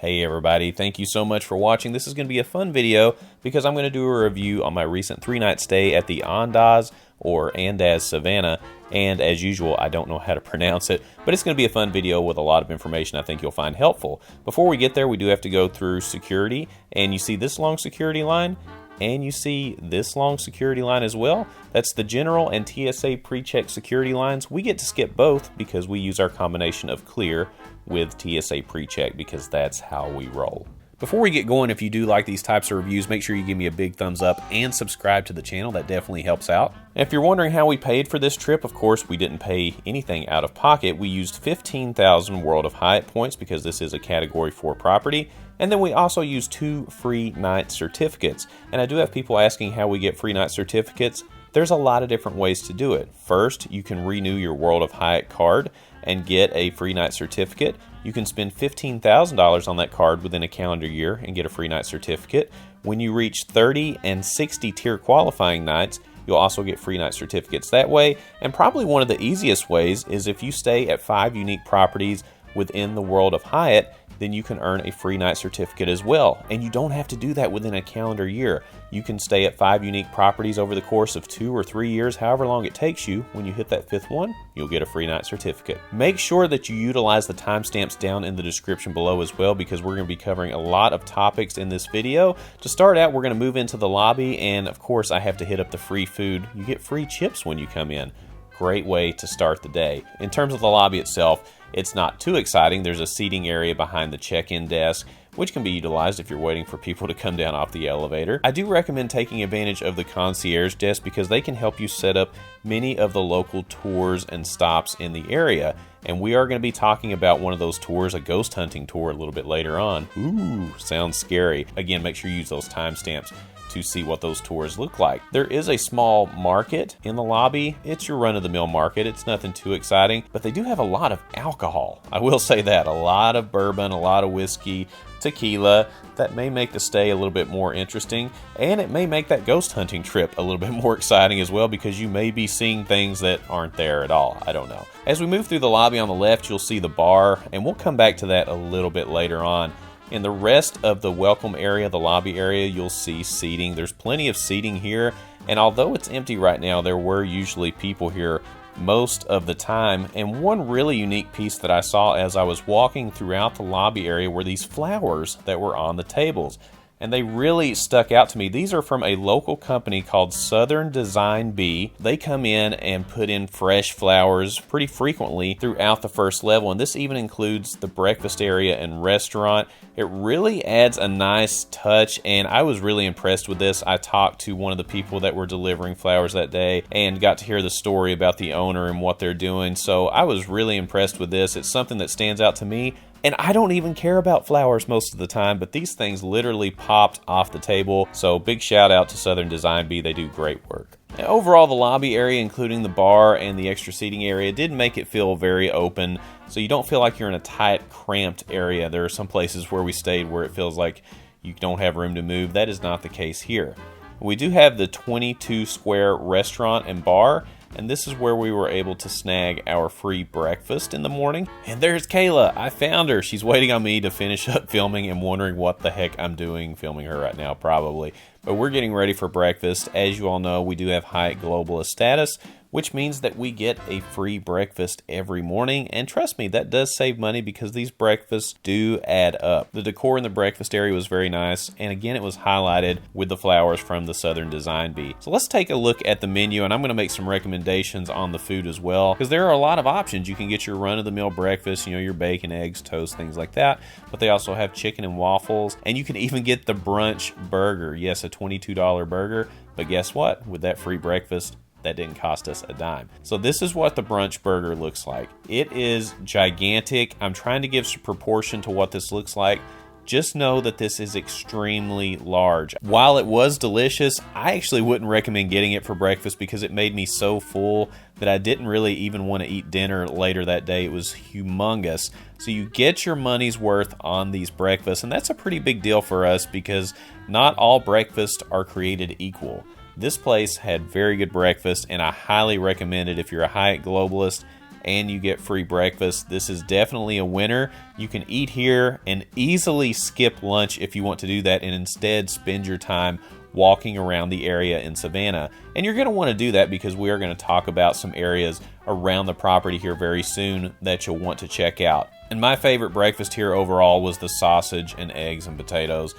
Hey everybody, thank you so much for watching. This is going to be a fun video because I'm going to do a review on my recent 3-night stay at the Andaz or Andaz Savannah. And as usual, I don't know how to pronounce it, but it's going to be a fun video with a lot of information I think you'll find helpful. Before we get there, we do have to go through security, and you see this long security line, and you see this long security line as well. That's the general and TSA pre-check security lines. We get to skip both because we use our combination of clear with TSA pre-check because that's how we roll. Before we get going, if you do like these types of reviews, make sure you give me a big thumbs up and subscribe to the channel. That definitely helps out. And if you're wondering how we paid for this trip, of course, we didn't pay anything out of pocket. We used 15,000 World of Hyatt points because this is a Category 4 property. And then we also used 2 free night certificates. And I do have people asking how we get free night certificates. There's a lot of different ways to do it. First, you can renew your World of Hyatt card and get a free night certificate. You can spend $15,000 on that card within a calendar year and get a free night certificate. When you reach 30 and 60 tier qualifying nights, you'll also get free night certificates that way. And probably one of the easiest ways is if you stay at 5 unique properties within the World of Hyatt, then you can earn a free night certificate as well. And you don't have to do that within a calendar year. You can stay at 5 unique properties over the course of 2 or 3 years, however long it takes you. When you hit that 5th one, you'll get a free night certificate. Make sure that you utilize the timestamps down in the description below as well, because we're going to be covering a lot of topics in this video. To start out, we're going to move into the lobby, and of course I have to hit up the free food. You get free chips when you come in. Great way to start the day. In terms of the lobby itself, it's not too exciting. There's a seating area behind the check-in desk, which can be utilized if you're waiting for people to come down off the elevator. I do recommend taking advantage of the concierge desk because they can help you set up many of the local tours and stops in the area. And we are going to be talking about one of those tours, a ghost hunting tour, a little bit later on. Ooh, sounds scary. Again, make sure you use those timestamps to see what those tours look like. There is a small market in the lobby. It's your run-of-the-mill market. It's nothing too exciting, but they do have a lot of alcohol. I will say that. A lot of bourbon, a lot of whiskey, tequila. That may make the stay a little bit more interesting, and it may make that ghost hunting trip a little bit more exciting as well, because you may be seeing things that aren't there at all. I don't know. As we move through the lobby on the left, you'll see the bar, and we'll come back to that a little bit later on. In the rest of the welcome area, the lobby area, you'll see seating. There's plenty of seating here, and although it's empty right now, there were usually people here most of the time. And one really unique piece that I saw as I was walking throughout the lobby area were these flowers that were on the tables. And they really stuck out to me. These are from a local company called Southern Design Bee. They come in and put in fresh flowers pretty frequently throughout the first level, and this even includes the breakfast area and restaurant. It really adds a nice touch, and I was really impressed with this. I talked to one of the people that were delivering flowers that day and got to hear the story about the owner and what they're doing, so I was really impressed with this. It's something that stands out to me. And I don't even care about flowers most of the time, but these things literally popped off the table. So big shout out to Southern Design Bee. They do great work. Now, overall, the lobby area, including the bar and the extra seating area, did make it feel very open. So you don't feel like you're in a tight, cramped area. There are some places where we stayed where it feels like you don't have room to move. That is not the case here. We do have the 22 square restaurant and bar, and this is where we were able to snag our free breakfast in the morning. And there's Kayla. I found her. She's waiting on me to finish up filming and wondering what the heck I'm doing filming her right now, probably. But we're getting ready for breakfast. As you all know, we do have Hyatt Globalist status, which means that we get a free breakfast every morning. And trust me, that does save money because these breakfasts do add up. The decor in the breakfast area was very nice, and again, it was highlighted with the flowers from the Southern Design Bee. So let's take a look at the menu, and I'm going to make some recommendations on the food as well, because there are a lot of options. You can get your run-of-the-mill breakfast, your bacon, eggs, toast, things like that, but they also have chicken and waffles, and you can even get the brunch burger. Yes, a $22 burger, but guess what? With that free breakfast, that didn't cost us a dime. So this is what the brunch burger looks like. It is gigantic. I'm trying to give some proportion to what this looks like. Just know that this is extremely large. While it was delicious, I actually wouldn't recommend getting it for breakfast because it made me so full that I didn't really even want to eat dinner later that day. It was humongous. So you get your money's worth on these breakfasts, and that's a pretty big deal for us because not all breakfasts are created equal. This place had very good breakfast, and I highly recommend it if you're a Hyatt Globalist and you get free breakfast. This is definitely a winner. You can eat here and easily skip lunch if you want to do that and instead spend your time walking around the area in Savannah. And you're going to want to do that because we are going to talk about some areas around the property here very soon that you'll want to check out. And my favorite breakfast here overall was the sausage and eggs and potatoes.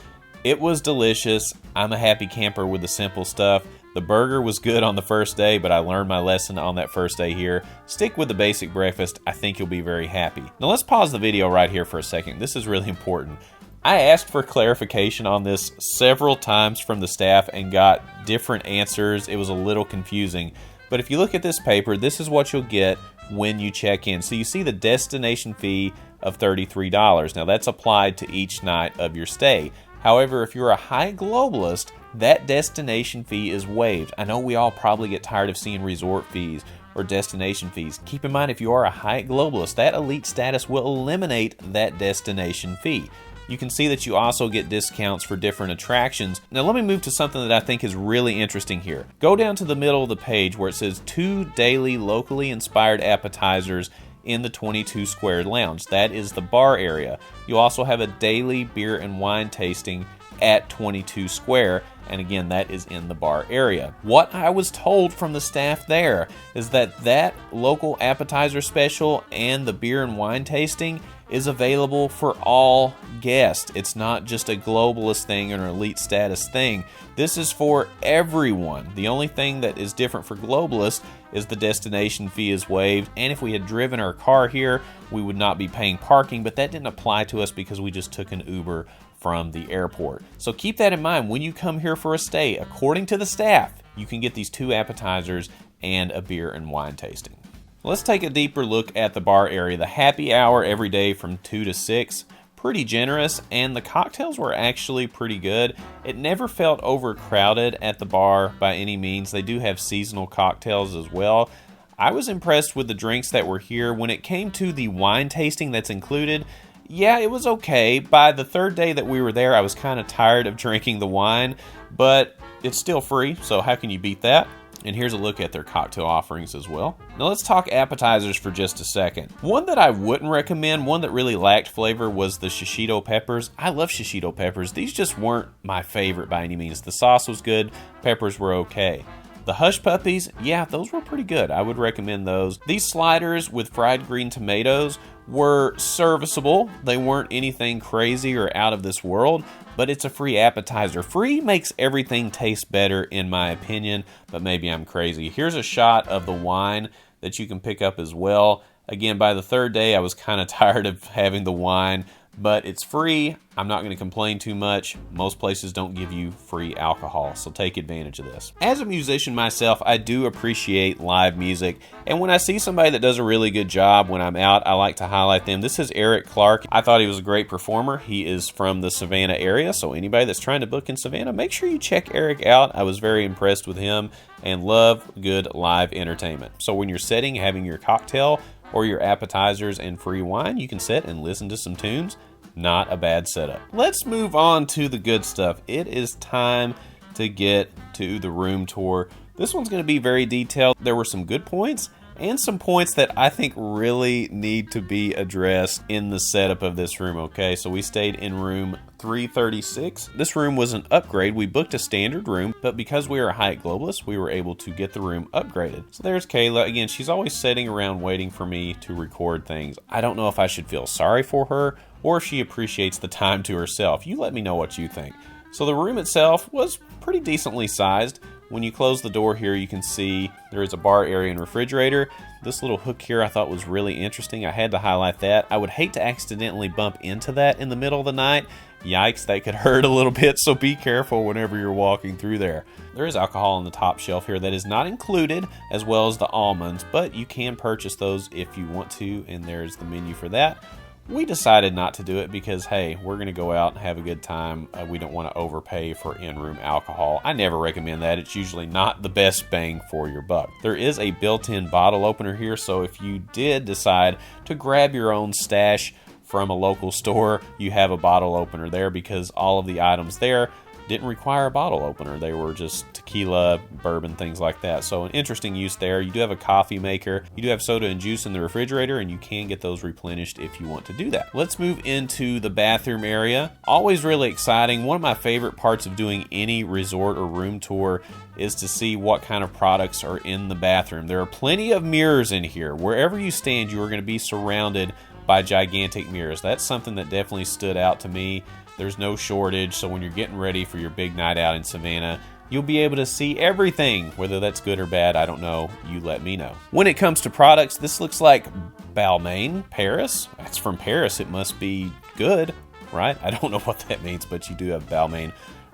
It was delicious. I'm a happy camper with the simple stuff. The burger was good on the first day, but I learned my lesson on that first day here. Stick with the basic breakfast. I think you'll be very happy. Now let's pause the video right here for a second. This is really important. I asked for clarification on this several times from the staff and got different answers. It was a little confusing. But if you look at this paper, this is what you'll get when you check in. So you see the destination fee of $33. Now that's applied to each night of your stay. However, if you're a Hyatt globalist, that destination fee is waived. I know we all probably get tired of seeing resort fees or destination fees. Keep in mind, if you are a Hyatt globalist, that elite status will eliminate that destination fee. You can see that you also get discounts for different attractions. Now let me move to something that I think is really interesting here. Go down to the middle of the page where it says 2 daily locally inspired appetizers in the 22 Squared Lounge. That is the bar area. You also have a daily beer and wine tasting at 22 Square, and again, that is in the bar area. What I was told from the staff there is that that local appetizer special and the beer and wine tasting is available for all guests. It's not just a globalist thing or an elite status thing. This is for everyone. The only thing that is different for globalists is the destination fee is waived, and if we had driven our car here, we would not be paying parking, but that didn't apply to us because we just took an Uber from the airport. So keep that in mind when you come here for a stay. According to the staff, you can get these 2 appetizers and a beer and wine tasting. Let's take a deeper look at the bar area. The happy hour every day from 2 to 6, pretty generous, and the cocktails were actually pretty good. It never felt overcrowded at the bar by any means. They do have seasonal cocktails as well. I was impressed with the drinks that were here. When it came to the wine tasting that's included, yeah, it was okay. By the 3rd day that we were there, I was kind of tired of drinking the wine, but it's still free, so how can you beat that? And here's a look at their cocktail offerings as well. Now let's talk appetizers for just a second. One that I wouldn't recommend, one that really lacked flavor, was the shishito peppers. I love shishito peppers. These just weren't my favorite by any means. The sauce was good, peppers were okay. The hush puppies, yeah, those were pretty good. I would recommend those. These sliders with fried green tomatoes were serviceable. They weren't anything crazy or out of this world, but it's a free appetizer. Free makes everything taste better in my opinion, but maybe I'm crazy. Here's a shot of the wine that you can pick up as well. Again, by the 3rd day, I was kind of tired of having the wine, but it's free. I'm not going to complain too much. Most places don't give you free alcohol, so take advantage of this. As a musician myself, I do appreciate live music, and when I see somebody that does a really good job when I'm out, I like to highlight them. This is Eric Clark. I thought he was a great performer. He is from the Savannah area, so anybody that's trying to book in Savannah, make sure you check Eric out. I was very impressed with him and love good live entertainment. So when you're sitting, having your cocktail or your appetizers and free wine, you can sit and listen to some tunes. Not a bad setup. Let's move on to the good stuff. It is time to get to the room tour. This one's going to be very detailed. There were some good points and some points that I think really need to be addressed in the setup of this room, okay? So we stayed in room 336. This room was an upgrade. We booked a standard room, but because we are a Hyatt globalist, we were able to get the room upgraded. So there's Kayla. Again, she's always sitting around waiting for me to record things. I don't know if I should feel sorry for her or if she appreciates the time to herself. You let me know what you think. So the room itself was pretty decently sized. When you close the door here, you can see there is a bar area and refrigerator. This little hook here I thought was really interesting. I had to highlight that. I would hate to accidentally bump into that in the middle of the night. Yikes, that could hurt a little bit, so be careful whenever you're walking through there. There is alcohol on the top shelf here that is not included, as well as the almonds, but you can purchase those if you want to, and there's the menu for that. We decided not to do it because, hey, we're going to go out and have a good time. We don't want to overpay for in-room alcohol. I never recommend that. It's usually not the best bang for your buck. There is a built-in bottle opener here, so if you did decide to grab your own stash from a local store, you have a bottle opener there because all of the items there didn't require a bottle opener. They were just tequila, bourbon, things like that. So an interesting use there. You do have a coffee maker. You do have soda and juice in the refrigerator, and you can get those replenished if you want to do that. Let's move into the bathroom area. Always really exciting. One of my favorite parts of doing any resort or room tour is to see what kind of products are in the bathroom. There are plenty of mirrors in here. Wherever you stand, you are going to be surrounded by gigantic mirrors. That's something that definitely stood out to me. There's no shortage, so when you're getting ready for your big night out in Savannah, you'll be able to see everything. Whether that's good or bad, I don't know. You let me know. When it comes to products, this looks like Balmain Paris. That's from Paris. It must be good, right? I don't know what that means, but you do have Balmain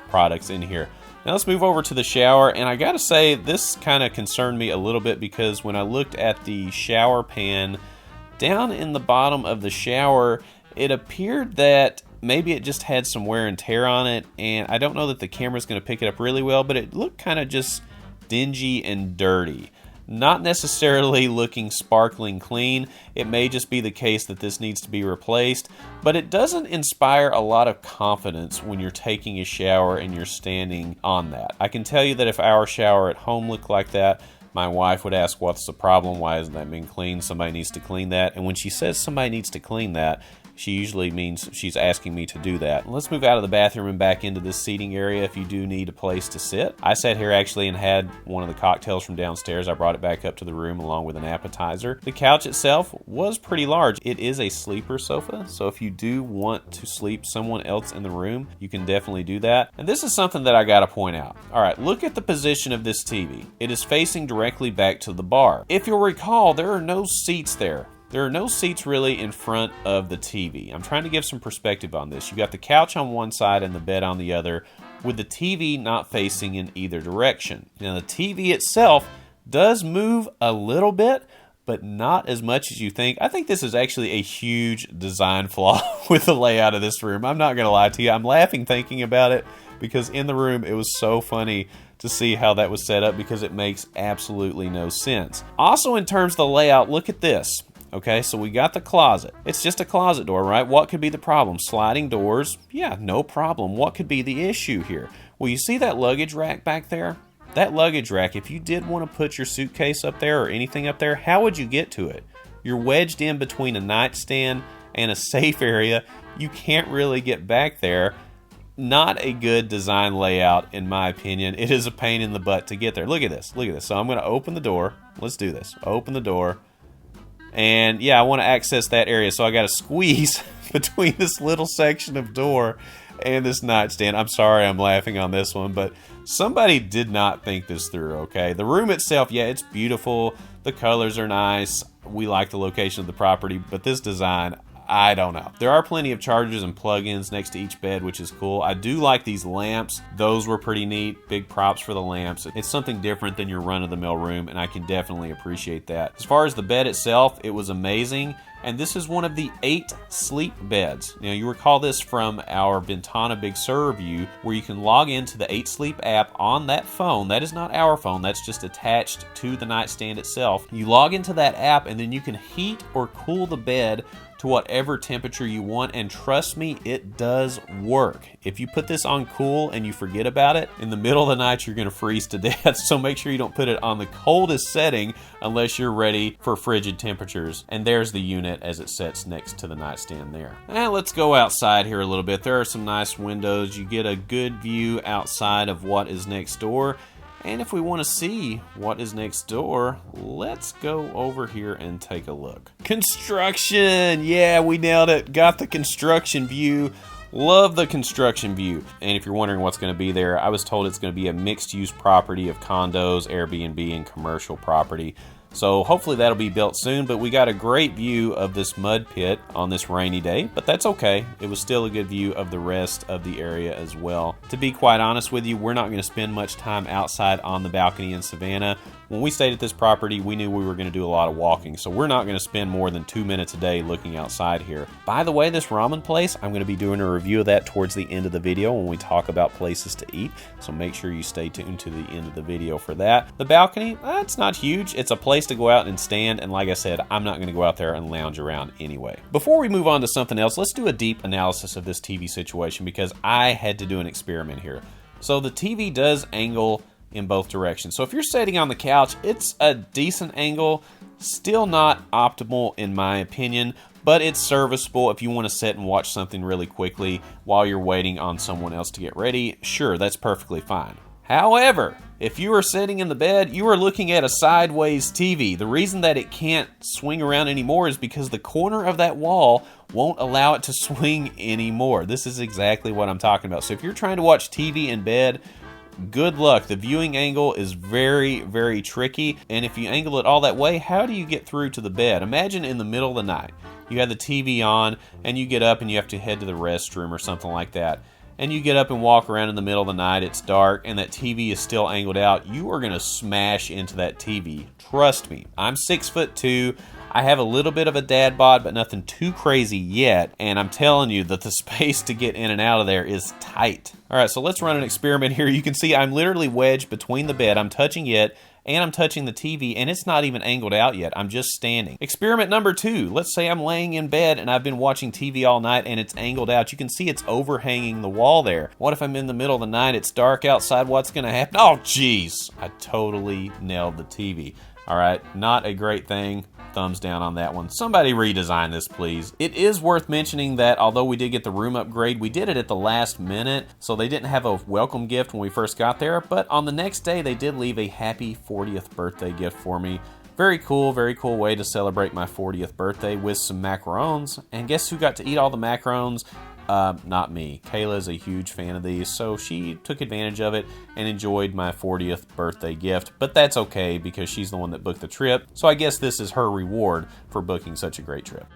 products in here. Now let's move over to the shower, and I gotta say, this kind of concerned me a little bit because when I looked at the shower pan, down in the bottom of the shower, it appeared that maybe it just had some wear and tear on it, and I don't know that the camera's going to pick it up really well, but it looked kind of just dingy and dirty. Not necessarily looking sparkling clean. It may just be the case that this needs to be replaced, but it doesn't inspire a lot of confidence when you're taking a shower and you're standing on that. I can tell you that if our shower at home looked like that, my wife would ask, what's the problem? Why hasn't that been cleaned? Somebody needs to clean that. And when she says somebody needs to clean that, she usually means she's asking me to do that. Let's move out of the bathroom and back into this seating area if you do need a place to sit. I sat here actually and had one of the cocktails from downstairs. I brought it back up to the room along with an appetizer. The couch itself was pretty large. It is a sleeper sofa, so if you do want to sleep someone else in the room, you can definitely do that. And this is something that I gotta point out. All right, look at the position of this TV. It is facing directly back to the bar. If you'll recall, there are no seats there. There are no seats really in front of the TV. I'm trying to give some perspective on this. You got the couch on one side and the bed on the other, with the TV not facing in either direction. Now the TV itself does move a little bit, but not as much as you think. I think this is actually a huge design flaw with the layout of this room. I'm not gonna lie to you. I'm laughing thinking about it because in the room it was so funny to see how that was set up because it makes absolutely no sense. Also in terms of the layout, look at this. Okay, so we got the closet. It's just a closet door, right? What could be the problem? Sliding doors? Yeah, no problem. What could be the issue here? Well, you see that luggage rack back there? That luggage rack, if you did want to put your suitcase up there or anything up there, how would you get to it? You're wedged in between a nightstand and a safe area. You can't really get back there. Not a good design layout, in my opinion. It is a pain in the butt to get there. Look at this. Look at this. So I'm going to open the door. Let's do this. Open the door. And yeah, I want to access that area, so I got to squeeze between this little section of door and this nightstand. I'm sorry I'm laughing on this one, but somebody did not think this through, okay? The room itself, yeah, it's beautiful. The colors are nice. We like the location of the property, but this design, I don't know. There are plenty of chargers and plugins next to each bed, which is cool. I do like these lamps. Those were pretty neat. Big props for the lamps. It's something different than your run-of-the-mill room, and I can definitely appreciate that. As far as the bed itself, it was amazing. And this is one of the 8 sleep beds. Now, you recall this from our Bentana Big Sur review, where you can log into the 8 Sleep app on that phone. That is not our phone. That's just attached to the nightstand itself. You log into that app, and then you can heat or cool the bed to whatever temperature you want, and trust me, it does work. If you put this on cool and you forget about it, in the middle of the night you're gonna freeze to death, so make sure you don't put it on the coldest setting unless you're ready for frigid temperatures. And there's the unit as it sits next to the nightstand there. And let's go outside here a little bit. There are some nice windows. You get a good view outside of what is next door. And if we want to see what is next door, let's go over here and take a look. Construction! Yeah, we nailed it. Got the construction view. Love the construction view. And if you're wondering what's going to be there, I was told it's going to be a mixed-use property of condos, Airbnb, and commercial property. So hopefully that'll be built soon, but we got a great view of this mud pit on this rainy day, but that's okay. It was still a good view of the rest of the area as well. To be quite honest with you, we're not going to spend much time outside on the balcony in Savannah. When we stayed at this property, we knew we were going to do a lot of walking, so we're not going to spend more than 2 minutes a day looking outside here. By the way, this ramen place, I'm going to be doing a review of that towards the end of the video when we talk about places to eat, so make sure you stay tuned to the end of the video for that. The balcony, it's not huge. It's a place to go out and stand, and like I said, I'm not going to go out there and lounge around anyway. Before we move on to something else, let's do a deep analysis of this TV situation because I had to do an experiment here. So the TV does angle in both directions. So if you're sitting on the couch, it's a decent angle, still not optimal in my opinion, but it's serviceable if you want to sit and watch something really quickly while you're waiting on someone else to get ready. Sure, that's perfectly fine. However, if you are sitting in the bed, you are looking at a sideways TV. The reason that it can't swing around anymore is because the corner of that wall won't allow it to swing anymore. This is exactly what I'm talking about. So if you're trying to watch TV in bed, good luck. The viewing angle is very, very tricky. And if you angle it all that way, how do you get through to the bed? Imagine in the middle of the night, you have the TV on and you get up and you have to head to the restroom or something like that. And you get up and walk around in the middle of the night, it's dark, and that TV is still angled out. You are going to smash into that TV. Trust me. I'm 6'2". I have a little bit of a dad bod, but nothing too crazy yet. And I'm telling you that the space to get in and out of there is tight. All right, so let's run an experiment here. You can see I'm literally wedged between the bed. I'm touching it, and I'm touching the TV, and it's not even angled out yet. I'm just standing. Experiment number 2. Let's say I'm laying in bed, and I've been watching TV all night, and it's angled out. You can see it's overhanging the wall there. What if I'm in the middle of the night, it's dark outside, what's gonna happen? Oh, jeez, I totally nailed the TV. All right, not a great thing. Thumbs down on that one. Somebody redesign this, please. It is worth mentioning that although we did get the room upgrade, we did it at the last minute, so they didn't have a welcome gift when we first got there, but on the next day, they did leave a happy 40th birthday gift for me. Very cool way to celebrate my 40th birthday with some macarons. And guess who got to eat all the macarons? Not me. Kayla is a huge fan of these, so she took advantage of it and enjoyed my 40th birthday gift. But that's okay because she's the one that booked the trip, so I guess this is her reward for booking such a great trip.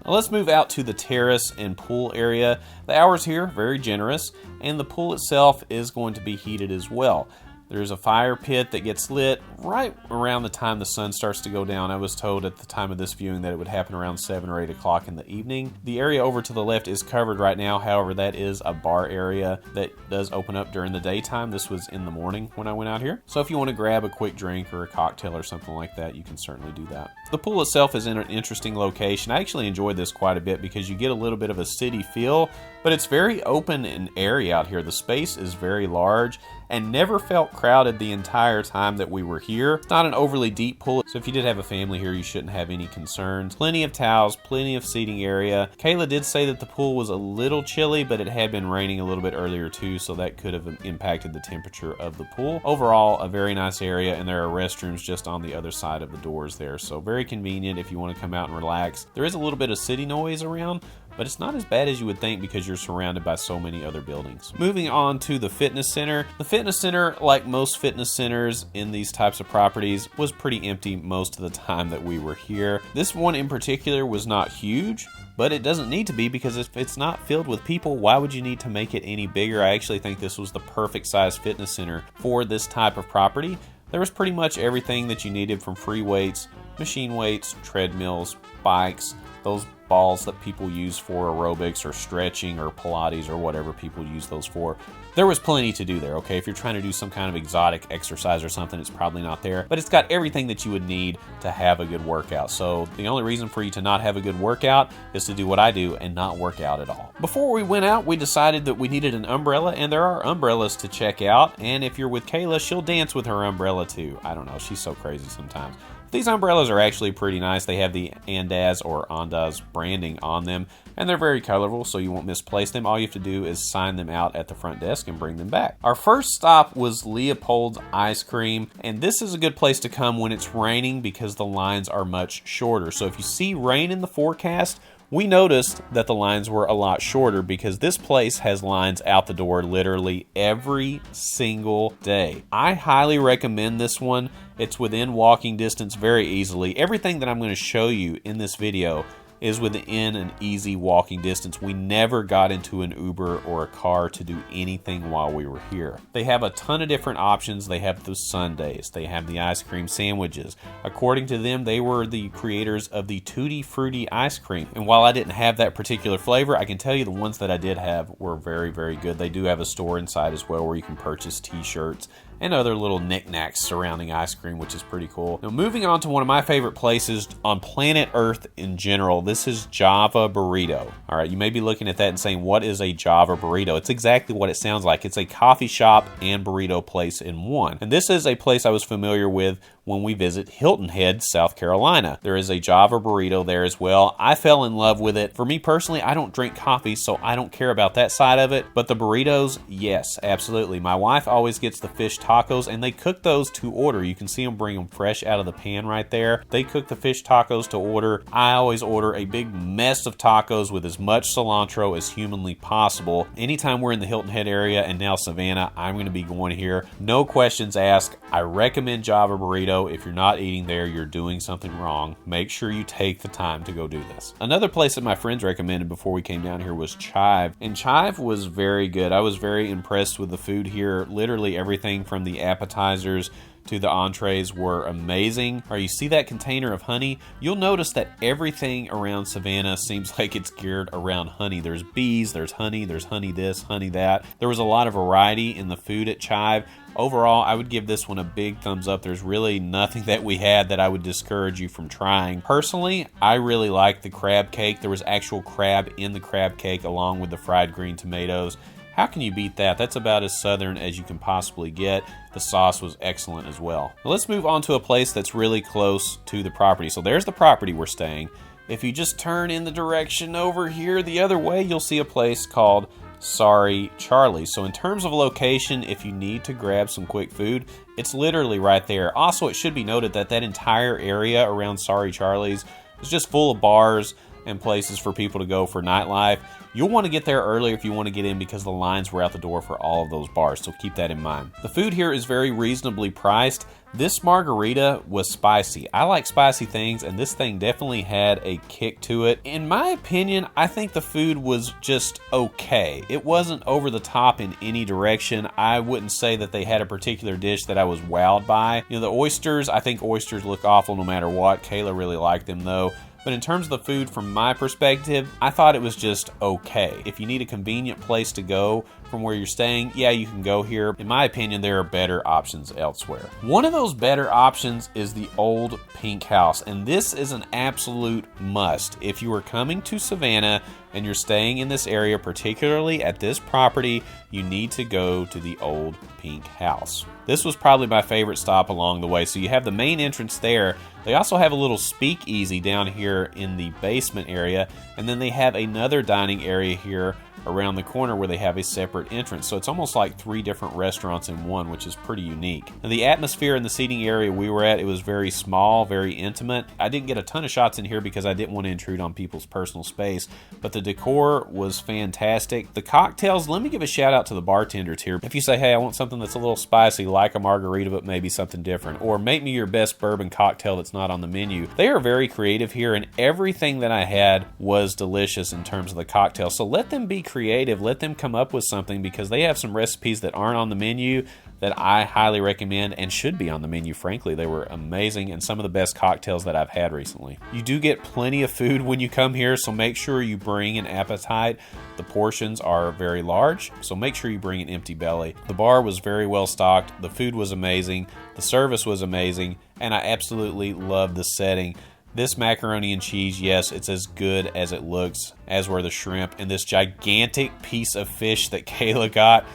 Now let's move out to the terrace and pool area. The hours here, very generous, and the pool itself is going to be heated as well. There's a fire pit that gets lit right around the time the sun starts to go down. I was told at the time of this viewing that it would happen around 7 or 8 o'clock in the evening. The area over to the left is covered right now. However, that is a bar area that does open up during the daytime. This was in the morning when I went out here. So if you want to grab a quick drink or a cocktail or something like that, you can certainly do that. The pool itself is in an interesting location. I actually enjoyed this quite a bit because you get a little bit of a city feel, but it's very open and airy out here. The space is very large and never felt crowded the entire time that we were here. It's not an overly deep pool, so if you did have a family here, you shouldn't have any concerns. Plenty of towels, plenty of seating area. Kayla did say that the pool was a little chilly, but it had been raining a little bit earlier too, so that could have impacted the temperature of the pool. Overall, a very nice area, and there are restrooms just on the other side of the doors there, so very convenient if you want to come out and relax. There is a little bit of city noise around, but it's not as bad as you would think because you're surrounded by so many other buildings. Moving on to the fitness center. The fitness center, like most fitness centers in these types of properties, was pretty empty most of the time that we were here. This one in particular was not huge, but it doesn't need to be because if it's not filled with people, why would you need to make it any bigger? I actually think this was the perfect size fitness center for this type of property. There was pretty much everything that you needed, from free weights, machine weights, treadmills, bikes, those balls that people use for aerobics or stretching or Pilates or whatever people use those for. There was plenty to do there, okay? If you're trying to do some kind of exotic exercise or something, it's probably not there, but it's got everything that you would need to have a good workout. So the only reason for you to not have a good workout is to do what I do and not work out at all. Before we went out, we decided that we needed an umbrella, and there are umbrellas to check out, and if you're with Kayla, she'll dance with her umbrella too. I don't know, she's so crazy sometimes. These umbrellas are actually pretty nice. They have the Andaz or Andaz branding on them, and they're very colorful, so you won't misplace them. All you have to do is sign them out at the front desk and bring them back. Our first stop was Leopold's Ice Cream, and this is a good place to come when it's raining because the lines are much shorter. So if you see rain in the forecast, we noticed that the lines were a lot shorter because this place has lines out the door literally every single day. I highly recommend this one. It's within walking distance very easily. Everything that I'm going to show you in this video is within an easy walking distance. We never got into an Uber or a car to do anything while we were here. They have a ton of different options. They have the sundaes. They have the ice cream sandwiches. According to them, they were the creators of the Tutti Frutti ice cream. And while I didn't have that particular flavor, I can tell you the ones that I did have were very, very good. They do have a store inside as well where you can purchase t-shirts and other little knickknacks surrounding ice cream, which is pretty cool. Now, moving on to one of my favorite places on planet Earth in general, this is Java Burrito. All right, you may be looking at that and saying, what is a Java Burrito? It's exactly what it sounds like. It's a coffee shop and burrito place in one. And this is a place I was familiar with when we visit Hilton Head, South Carolina. There is a Java Burrito there as well. I fell in love with it. For me personally, I don't drink coffee, so I don't care about that side of it. But the burritos, yes, absolutely. My wife always gets the fish tacos, and they cook those to order. You can see them bring them fresh out of the pan right there. They cook the fish tacos to order. I always order a big mess of tacos with as much cilantro as humanly possible. Anytime we're in the Hilton Head area and now Savannah, I'm going to be going here. No questions asked. I recommend Java Burrito. If you're not eating there, you're doing something wrong. Make sure you take the time to go do this. Another place that my friends recommended before we came down here was Chive, and Chive was very good. I was very impressed with the food here. Literally everything from the appetizers to the entrees were amazing. Or you see that container of honey? You'll notice that everything around Savannah seems like it's geared around honey. There's bees, there's honey this, honey that. There was a lot of variety in the food at Chive. Overall, I would give this one a big thumbs up. There's really nothing that we had that I would discourage you from trying. Personally, I really liked the crab cake. There was actual crab in the crab cake along with the fried green tomatoes. How can you beat that? That's about as southern as you can possibly get. The sauce was excellent as well. Now let's move on to a place that's really close to the property. So there's the property we're staying. If you just turn in the direction over here the other way, you'll see a place called Sorry Charlie's. So in terms of location, if you need to grab some quick food, it's literally right there. Also, it should be noted that that entire area around Sorry Charlie's is just full of bars and places for people to go for nightlife. You'll want to get there early if you want to get in because the lines were out the door for all of those bars, so keep that in mind. The food here is very reasonably priced. This margarita was spicy. I like spicy things, and this thing definitely had a kick to it. In my opinion, I think the food was just okay. It wasn't over the top in any direction. I wouldn't say that they had a particular dish that I was wowed by. You know, the oysters, I think oysters look awful no matter what. Kayla really liked them though. But in terms of the food, from my perspective, I thought it was just okay. If you need a convenient place to go from where you're staying, yeah, you can go here. In my opinion, there are better options elsewhere. One of those better options is the Old Pink House, and this is an absolute must. If you are coming to Savannah and you're staying in this area, particularly at this property, you need to go to the Old Pink House. This was probably my favorite stop along the way. So you have the main entrance there. They also have a little speakeasy down here in the basement area, and then they have another dining area here around the corner where they have a separate entrance. So it's almost like 3 different restaurants in one, which is pretty unique. And the atmosphere in the seating area we were at, it was very small, very intimate. I didn't get a ton of shots in here because I didn't want to intrude on people's personal space, but the decor was fantastic. The cocktails, let me give a shout out to the bartenders here. If you say, hey, I want something that's a little spicy, like a margarita, but maybe something different, or make me your best bourbon cocktail that's not on the menu. They are very creative here, and everything that I had was delicious in terms of the cocktail. So let them be creative, let them come up with something, because they have some recipes that aren't on the menu that I highly recommend and should be on the menu. Frankly, they were amazing and some of the best cocktails that I've had recently. You do get plenty of food when you come here, so make sure you bring an appetite. The portions are very large, so make sure you bring an empty belly. The bar was very well stocked, the food was amazing, the service was amazing, and I absolutely love the setting. This macaroni and cheese, yes, it's as good as it looks, as were the shrimp, and this gigantic piece of fish that Kayla got.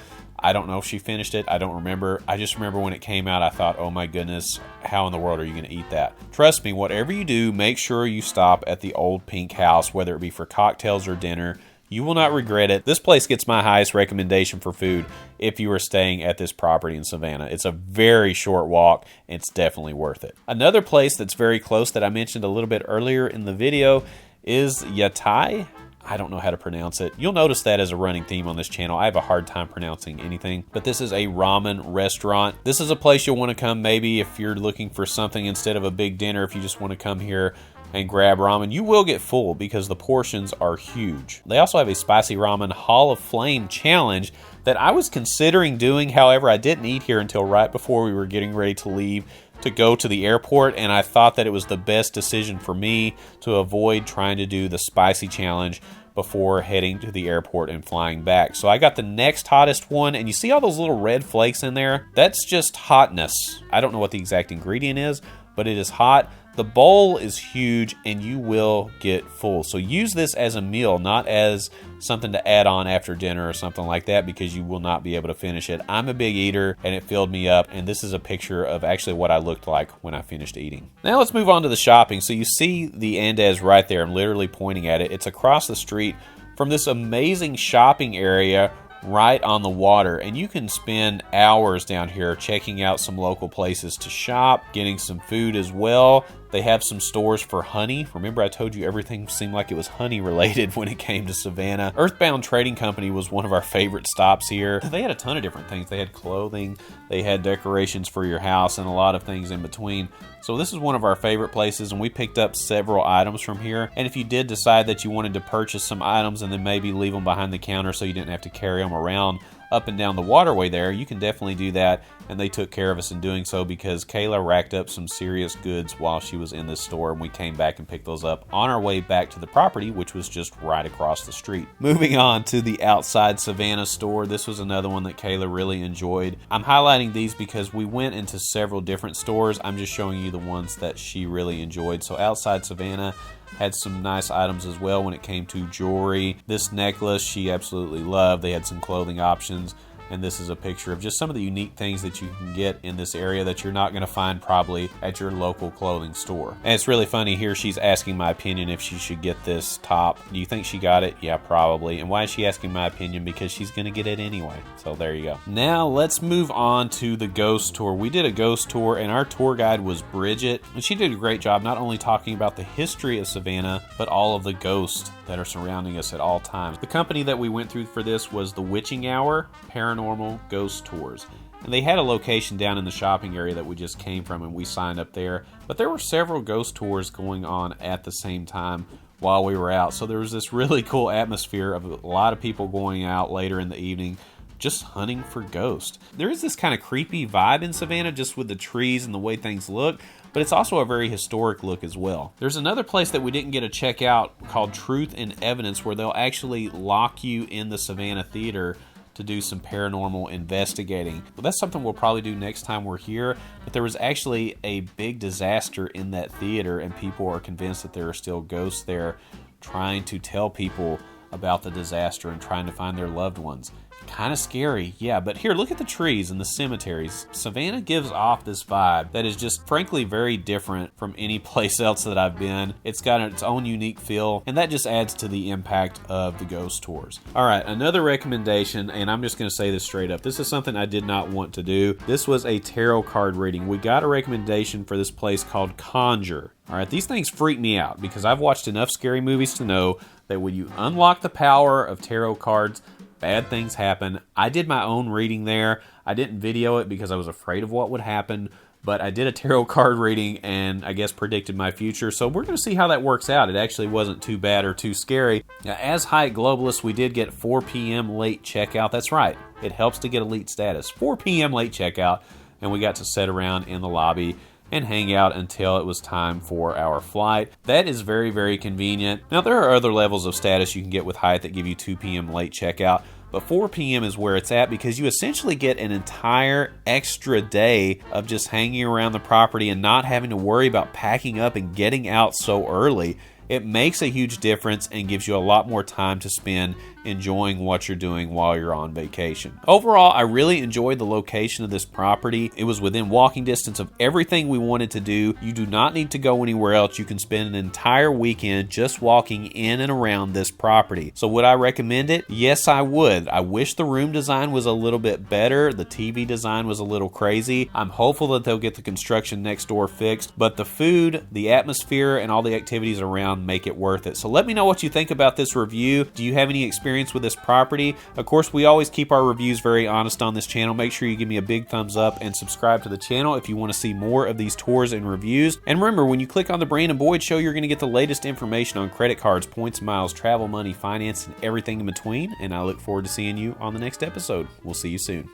I don't know if she finished it. I don't remember. I just remember when it came out, I thought, oh my goodness, how in the world are you going to eat that? Trust me, whatever you do, make sure you stop at the Old Pink House, whether it be for cocktails or dinner. You will not regret it. This place gets my highest recommendation for food if you are staying at this property in Savannah. It's a very short walk. It's definitely worth it. Another place that's very close that I mentioned a little bit earlier in the video is Yatai. I don't know how to pronounce it. You'll notice that as a running theme on this channel. I have a hard time pronouncing anything, but this is a ramen restaurant. This is a place you'll want to come maybe if you're looking for something instead of a big dinner. If you just want to come here and grab ramen, you will get full because the portions are huge. They also have a spicy ramen Hall of Flame challenge that I was considering doing. However, I didn't eat here until right before we were getting ready to leave to go to the airport, and I thought that it was the best decision for me to avoid trying to do the spicy challenge before heading to the airport and flying back. So I got the next hottest one, and you see all those little red flakes in there? That's just hotness. I don't know what the exact ingredient is, but it is hot. The bowl is huge and you will get full. So use this as a meal, not as something to add on after dinner or something like that, because you will not be able to finish it. I'm a big eater and it filled me up, and this is a picture of actually what I looked like when I finished eating. Now let's move on to the shopping. So you see the Andaz right there. I'm literally pointing at it. It's across the street from this amazing shopping area right on the water, and you can spend hours down here checking out some local places to shop, getting some food as well. They have some stores for honey. Remember, I told you everything seemed like it was honey related when it came to Savannah. Earthbound Trading Company was one of our favorite stops here. They had a ton of different things. They had clothing, they had decorations for your house, and a lot of things in between. So this is one of our favorite places, and we picked up several items from here. And if you did decide that you wanted to purchase some items and then maybe leave them behind the counter so you didn't have to carry them around up and down the waterway there, you can definitely do that, and they took care of us in doing so, because Kayla racked up some serious goods while she was in this store, and we came back and picked those up on our way back to the property, which was just right across the street. Moving on to the outside Savannah store, this was another one that Kayla really enjoyed. I'm highlighting these because we went into several different stores. I'm just showing you the ones that she really enjoyed. So outside Savannah had some nice items as well when it came to jewelry. This necklace she absolutely loved. They had some clothing options, and this is a picture of just some of the unique things that you can get in this area that you're not going to find probably at your local clothing store. And it's really funny here, she's asking my opinion if she should get this top. Do you think she got it? Yeah, probably. And why is she asking my opinion? Because she's going to get it anyway. So there you go. Now let's move on to the ghost tour. We did a ghost tour, and our tour guide was Bridget, and she did a great job not only talking about the history of Savannah, but all of the ghosts that are surrounding us at all times. The company that we went through for this was the Witching Hour Paranormal Ghost Tours, and they had a location down in the shopping area that we just came from, and we signed up there. But there were several ghost tours going on at the same time while we were out, so there was this really cool atmosphere of a lot of people going out later in the evening just hunting for ghosts. There is this kind of creepy vibe in Savannah just with the trees and the way things look, but it's also a very historic look as well. There's another place that we didn't get to check out called Truth and Evidence, where they'll actually lock you in the Savannah Theater to do some paranormal investigating. Well, that's something we'll probably do next time we're here, but there was actually a big disaster in that theater, and people are convinced that there are still ghosts there trying to tell people about the disaster and trying to find their loved ones. Kind of scary, yeah, but here, look at the trees and the cemeteries. Savannah gives off this vibe that is just frankly very different from any place else that I've been. It's got its own unique feel, and that just adds to the impact of the ghost tours. All right, another recommendation, and I'm just going to say this straight up. This is something I did not want to do. This was a tarot card reading. We got a recommendation for this place called Conjure. All right, these things freak me out because I've watched enough scary movies to know that when you unlock the power of tarot cards, bad things happen. I did my own reading there. I didn't video it because I was afraid of what would happen, but I did a tarot card reading and I guess predicted my future. So we're going to see how that works out. It actually wasn't too bad or too scary. Now, as Hyatt Globalists, we did get 4 p.m. late checkout. That's right. It helps to get elite status. 4 p.m. late checkout, and we got to sit around in the lobby and hang out until it was time for our flight. That is very, very convenient. Now, there are other levels of status you can get with Hyatt that give you 2 p.m. late checkout, but 4 p.m. is where it's at because you essentially get an entire extra day of just hanging around the property and not having to worry about packing up and getting out so early. It makes a huge difference and gives you a lot more time to spend enjoying what you're doing while you're on vacation. Overall, I really enjoyed the location of this property. It was within walking distance of everything we wanted to do. You do not need to go anywhere else. You can spend an entire weekend just walking in and around this property. So would I recommend it? Yes, I would. I wish the room design was a little bit better. The TV design was a little crazy. I'm hopeful that they'll get the construction next door fixed, but the food, the atmosphere, and all the activities around make it worth it. So let me know what you think about this review. Do you have any experience with this property? Of course, we always keep our reviews very honest on this channel. Make sure you give me a big thumbs up and subscribe to the channel if you want to see more of these tours and reviews. And remember, when you click on the Brandon Boyd Show, you're going to get the latest information on credit cards, points, miles, travel, money, finance, and everything in between. And I look forward to seeing you on the next episode. We'll see you soon.